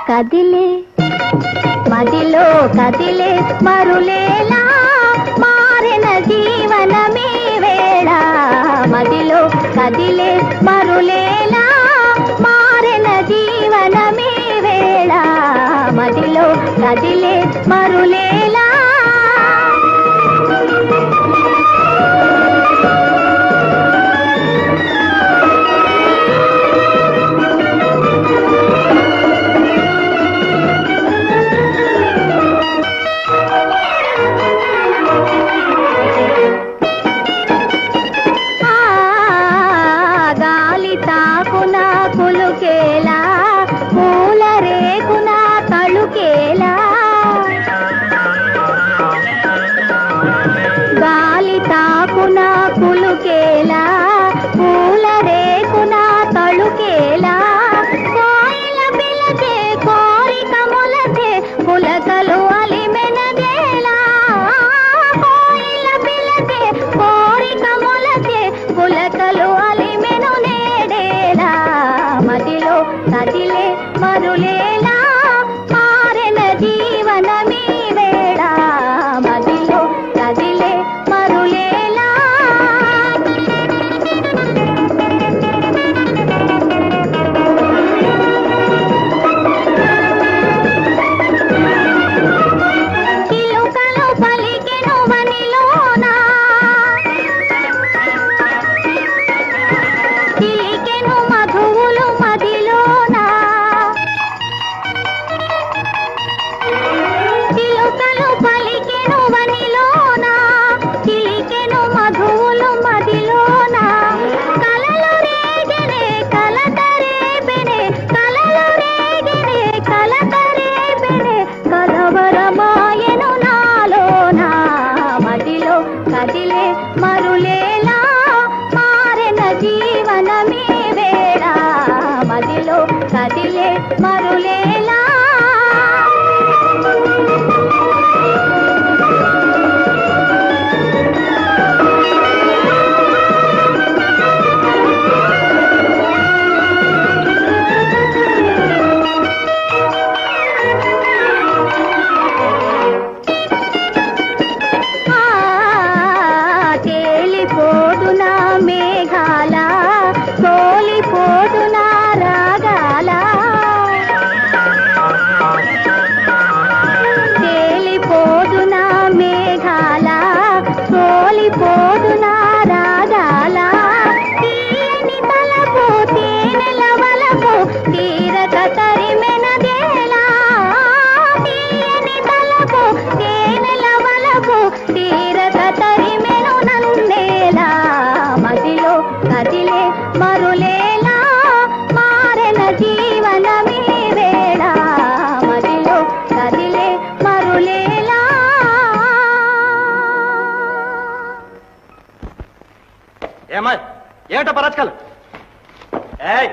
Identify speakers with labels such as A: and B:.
A: కదిలే మదిలో కదిలే మరులేలా మారిన జీవనమే వేళ మదిలో కదిలే మరులేలా మారిన జీవనమే వేళ మదిలో కదిలే మరులేలా కదిలే మరులేలా మారిన జీవనమే వేళ మదిలో కదిలే మరులేలా చిలుకలు పలికెను వనిలోన చిలికెను మధువులు మదిలోన చిలుకలు పలికెను వనిలోన చిలికెను మధువులు మదిలోన కలలు రేగెనే కలతరేపెనే కలలు రేగెనే కలతరేపెనే కలవరమాయెను నాలోన మదిలో కదిలే మరులేలా మారిన జీవనమే వేళ మదిలో కదిలే మరులేలా తేలిపోదునా మేఘాల తోలిపోదునా రాగాల తేలిపోదునా మేఘాల తోలిపోదునా రాగాల తీయని తలపు తేనెల వలపు తీరక తరిమెనదేలా తీయని తలపు తేనెల వలపు తీరక తరిమెను నన్నేలా మదిలో కదిలే మరులేలా మారిన జీవనమే వేళ మదిలో కదిలే మరులేలా
B: ఏమా ఏమిటో పరాచకాలు? ఏయ్